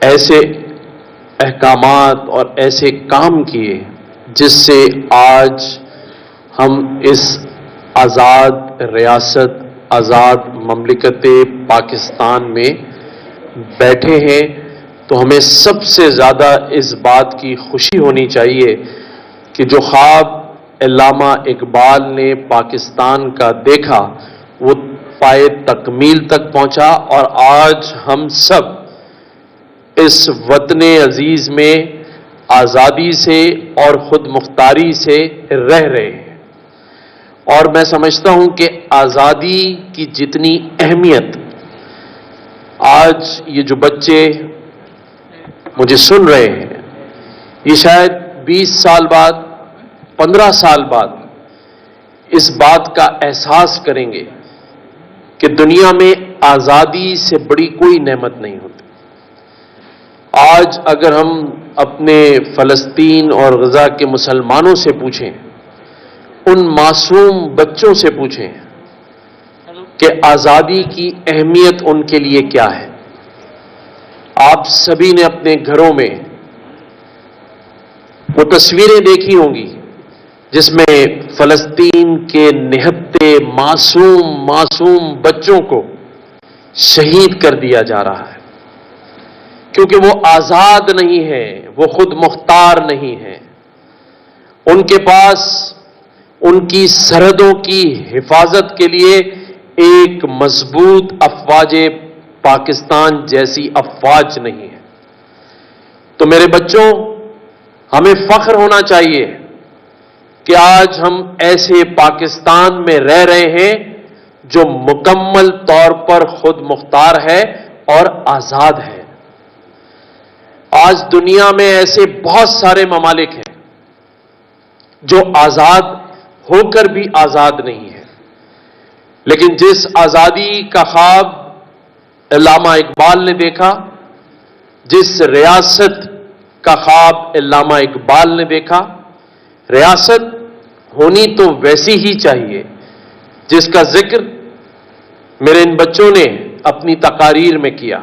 ایسے احکامات اور ایسے کام کیے جس سے آج ہم اس آزاد ریاست، آزاد مملکت پاکستان میں بیٹھے ہیں، تو ہمیں سب سے زیادہ اس بات کی خوشی ہونی چاہیے کہ جو خواب علامہ اقبال نے پاکستان کا دیکھا وہ پائے تکمیل تک پہنچا، اور آج ہم سب اس وطن عزیز میں آزادی سے اور خود مختاری سے رہ رہے ہیں۔ اور میں سمجھتا ہوں کہ آزادی کی جتنی اہمیت آج یہ جو بچے مجھے سن رہے ہیں، یہ شاید 20 سال بعد، 15 سال بعد اس بات کا احساس کریں گے کہ دنیا میں آزادی سے بڑی کوئی نعمت نہیں ہوتی۔ آج اگر ہم اپنے فلسطین اور غزہ کے مسلمانوں سے پوچھیں، ان معصوم بچوں سے پوچھیں کہ آزادی کی اہمیت ان کے لیے کیا ہے، آپ سبھی نے اپنے گھروں میں وہ تصویریں دیکھی ہوں گی جس میں فلسطین کے نہتے معصوم بچوں کو شہید کر دیا جا رہا ہے، کیونکہ وہ آزاد نہیں ہیں، وہ خود مختار نہیں ہیں۔ ان کے پاس ان کی سرحدوں کی حفاظت کے لیے ایک مضبوط افواج پاکستان جیسی افواج نہیں ہے۔ تو میرے بچوں، ہمیں فخر ہونا چاہیے کہ آج ہم ایسے پاکستان میں رہ رہے ہیں جو مکمل طور پر خود مختار ہے اور آزاد ہے۔ آج دنیا میں ایسے بہت سارے ممالک ہیں جو آزاد ہو کر بھی آزاد نہیں ہے، لیکن جس آزادی کا خواب علامہ اقبال نے دیکھا، جس ریاست کا خواب علامہ اقبال نے دیکھا، ریاست ہونی تو ویسی ہی چاہیے جس کا ذکر میرے ان بچوں نے اپنی تقاریر میں کیا،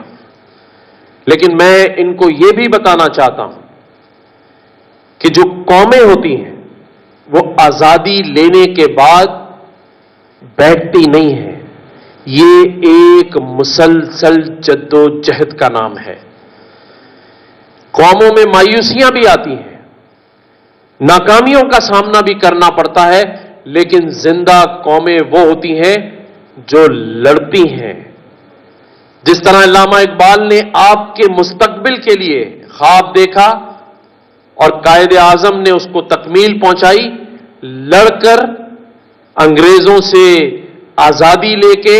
لیکن میں ان کو یہ بھی بتانا چاہتا ہوں کہ جو قومیں ہوتی ہیں وہ آزادی لینے کے بعد بیٹھتی نہیں ہیں، یہ ایک مسلسل جد و جہد کا نام ہے۔ قوموں میں مایوسیاں بھی آتی ہیں، ناکامیوں کا سامنا بھی کرنا پڑتا ہے، لیکن زندہ قومیں وہ ہوتی ہیں جو لڑتی ہیں۔ جس طرح علامہ اقبال نے آپ کے مستقبل کے لیے خواب دیکھا اور قائد اعظم نے اس کو تکمیل پہنچائی، لڑ کر انگریزوں سے آزادی لے کے،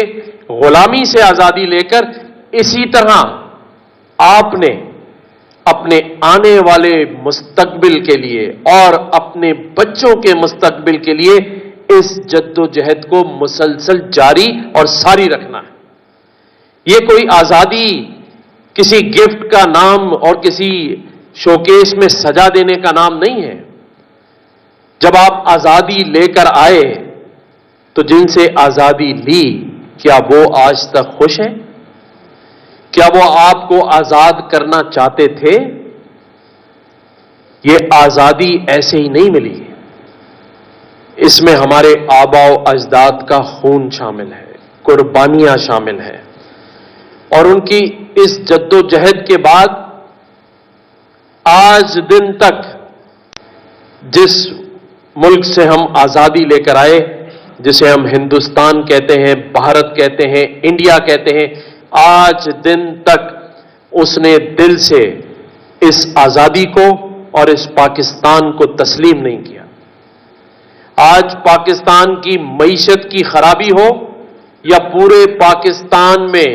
غلامی سے آزادی لے کر، اسی طرح آپ نے اپنے آنے والے مستقبل کے لیے اور اپنے بچوں کے مستقبل کے لیے اس جد و جہد کو مسلسل جاری اور ساری رکھنا ہے۔ یہ کوئی آزادی کسی گفٹ کا نام اور کسی شوکیس میں سجا دینے کا نام نہیں ہے۔ جب آپ آزادی لے کر آئے تو جن سے آزادی لی، کیا وہ آج تک خوش ہیں؟ کیا وہ آپ کو آزاد کرنا چاہتے تھے؟ یہ آزادی ایسے ہی نہیں ملی، اس میں ہمارے آباء و اجداد کا خون شامل ہے، قربانیاں شامل ہیں، اور ان کی اس جد و جہد کے بعد آج دن تک جس ملک سے ہم آزادی لے کر آئے، جسے ہم ہندوستان کہتے ہیں، بھارت کہتے ہیں، انڈیا کہتے ہیں، آج دن تک اس نے دل سے اس آزادی کو اور اس پاکستان کو تسلیم نہیں کیا۔ آج پاکستان کی معیشت کی خرابی ہو یا پورے پاکستان میں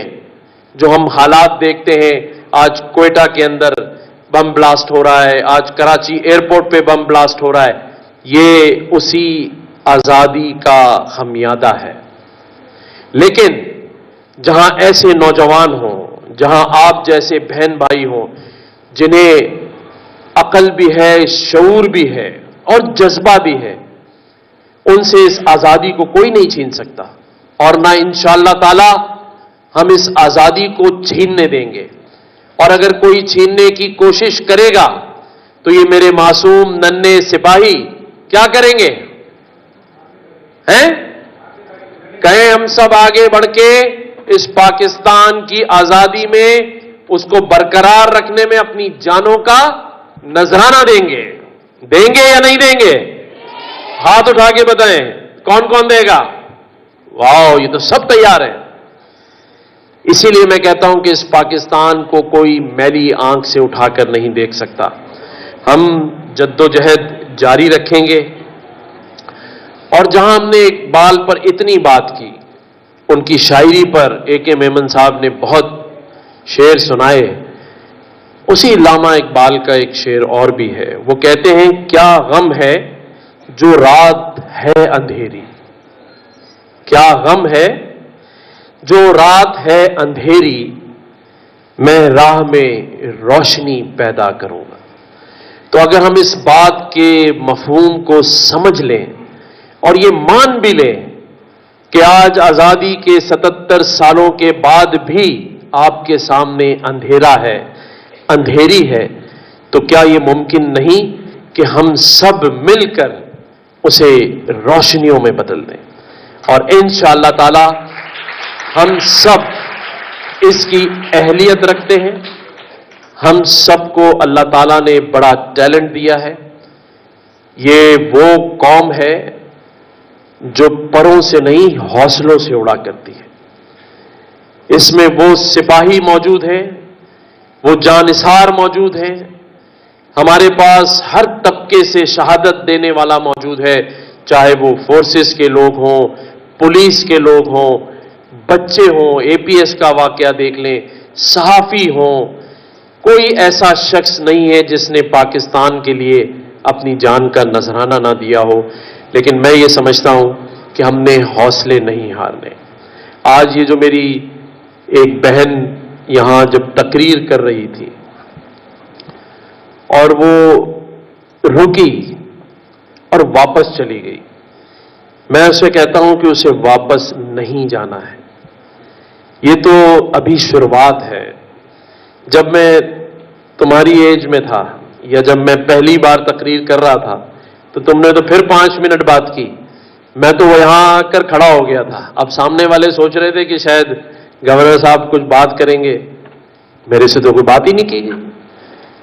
جو ہم حالات دیکھتے ہیں، آج کوئٹہ کے اندر بم بلاسٹ ہو رہا ہے، آج کراچی ایئرپورٹ پہ بم بلاسٹ ہو رہا ہے، یہ اسی آزادی کا خمیادہ ہے۔ لیکن جہاں ایسے نوجوان ہوں، جہاں آپ جیسے بہن بھائی ہوں، جنہیں عقل بھی ہے، شعور بھی ہے اور جذبہ بھی ہے، ان سے اس آزادی کو کوئی نہیں چھین سکتا، اور نہ انشاءاللہ تعالی ہم اس آزادی کو چھیننے دیں گے۔ اور اگر کوئی چھیننے کی کوشش کرے گا تو یہ میرے معصوم ننھے سپاہی کیا کریں گے؟ ہیں؟ کہیں ہم سب آگے بڑھ کے اس پاکستان کی آزادی میں اس کو برقرار رکھنے میں اپنی جانوں کا نذرانہ دیں گے یا نہیں دیں گے؟ ہاتھ اٹھا کے بتائیں کون کون دے گا؟ واؤ، یہ تو سب تیار ہیں۔ اسی لیے میں کہتا ہوں کہ اس پاکستان کو کوئی میلی آنکھ سے اٹھا کر نہیں دیکھ سکتا۔ ہم جدوجہد جاری رکھیں گے، اور جہاں ہم نے اقبال پر اتنی بات کی، ان کی شاعری پر A.K. میمن صاحب نے بہت شعر سنائے، اسی علامہ اقبال کا ایک شعر اور بھی ہے۔ وہ کہتے ہیں کیا غم ہے جو رات ہے اندھیری، کیا غم ہے جو رات ہے اندھیری، میں راہ میں روشنی پیدا کروں گا۔ تو اگر ہم اس بات کے مفہوم کو سمجھ لیں اور یہ مان بھی لیں کہ آج آزادی کے 77 سالوں کے بعد بھی آپ کے سامنے اندھیرا ہے، اندھیری ہے، تو کیا یہ ممکن نہیں کہ ہم سب مل کر اسے روشنیوں میں بدل دیں؟ اور انشاءاللہ تعالی ہم سب اس کی اہلیت رکھتے ہیں۔ ہم سب کو اللہ تعالیٰ نے بڑا ٹیلنٹ دیا ہے۔ یہ وہ قوم ہے جو پروں سے نہیں حوصلوں سے اڑا کرتی ہے۔ اس میں وہ سپاہی موجود ہیں، وہ جانثار موجود ہیں، ہمارے پاس ہر طبقے سے شہادت دینے والا موجود ہے، چاہے وہ فورسز کے لوگ ہوں، پولیس کے لوگ ہوں، بچے ہوں، APS کا واقعہ دیکھ لیں، صحافی ہوں۔ کوئی ایسا شخص نہیں ہے جس نے پاکستان کے لیے اپنی جان کا نذرانہ نہ دیا ہو، لیکن میں یہ سمجھتا ہوں کہ ہم نے حوصلے نہیں ہارنے۔ آج یہ جو میری ایک بہن یہاں جب تقریر کر رہی تھی اور وہ رکی اور واپس چلی گئی، میں اسے کہتا ہوں کہ اسے واپس نہیں جانا ہے۔ یہ تو ابھی شروعات ہے۔ جب میں تمہاری ایج میں تھا یا جب میں پہلی بار تقریر کر رہا تھا تو تم نے تو پھر 5 منٹ بات کی، میں تو یہاں آ کر کھڑا ہو گیا تھا۔ اب سامنے والے سوچ رہے تھے کہ شاید گورنر صاحب کچھ بات کریں گے، میرے سے تو کوئی بات ہی نہیں کی گئی۔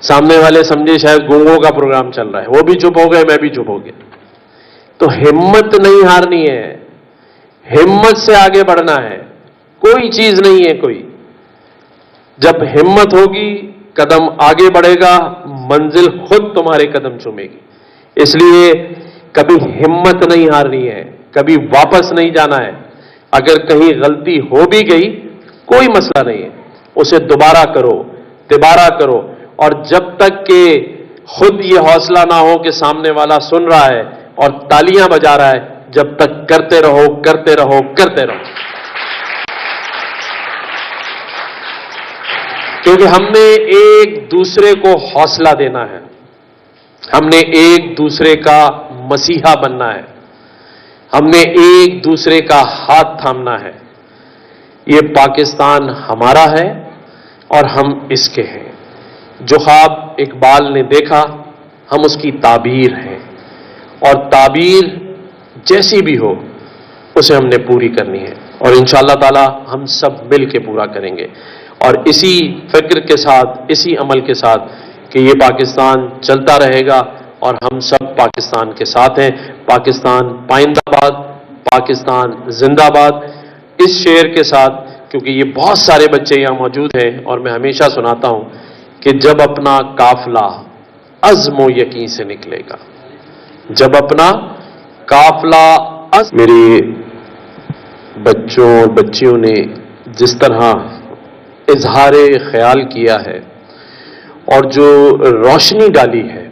سامنے والے سمجھے شاید گونگوں کا پروگرام چل رہا ہے، وہ بھی چپ ہو گئے، میں بھی چپ ہو گیا۔ تو ہمت نہیں ہارنی ہے، ہمت سے آگے بڑھنا ہے، کوئی چیز نہیں ہے کوئی۔ جب ہمت ہوگی قدم آگے بڑھے گا، منزل خود تمہارے قدم چومے گی۔ اس لیے کبھی ہمت نہیں ہارنی ہے، کبھی واپس نہیں جانا ہے۔ اگر کہیں غلطی ہو بھی گئی کوئی مسئلہ نہیں ہے، اسے دوبارہ کرو، اور جب تک کہ خود یہ حوصلہ نہ ہو کہ سامنے والا سن رہا ہے اور تالیاں بجا رہا ہے، جب تک کرتے رہو۔ کیونکہ ہم نے ایک دوسرے کو حوصلہ دینا ہے، ہم نے ایک دوسرے کا مسیحا بننا ہے، ہم نے ایک دوسرے کا ہاتھ تھامنا ہے۔ یہ پاکستان ہمارا ہے اور ہم اس کے ہیں۔ جو خواب اقبال نے دیکھا ہم اس کی تعبیر ہیں، اور تعبیر جیسی بھی ہو اسے ہم نے پوری کرنی ہے، اور انشاءاللہ تعالی ہم سب مل کے پورا کریں گے۔ اور اسی فکر کے ساتھ، اسی عمل کے ساتھ کہ یہ پاکستان چلتا رہے گا اور ہم سب پاکستان کے ساتھ ہیں۔ پاکستان پائندہ باد، پاکستان زندہ باد۔ اس شعر کے ساتھ، کیونکہ یہ بہت سارے بچے یہاں موجود ہیں اور میں ہمیشہ سناتا ہوں کہ جب اپنا قافلہ عزم و یقین سے نکلے گا، جب اپنا قافلہ میرے بچوں اور بچیوں نے جس طرح اظہار خیال کیا ہے اور جو روشنی ڈالی ہے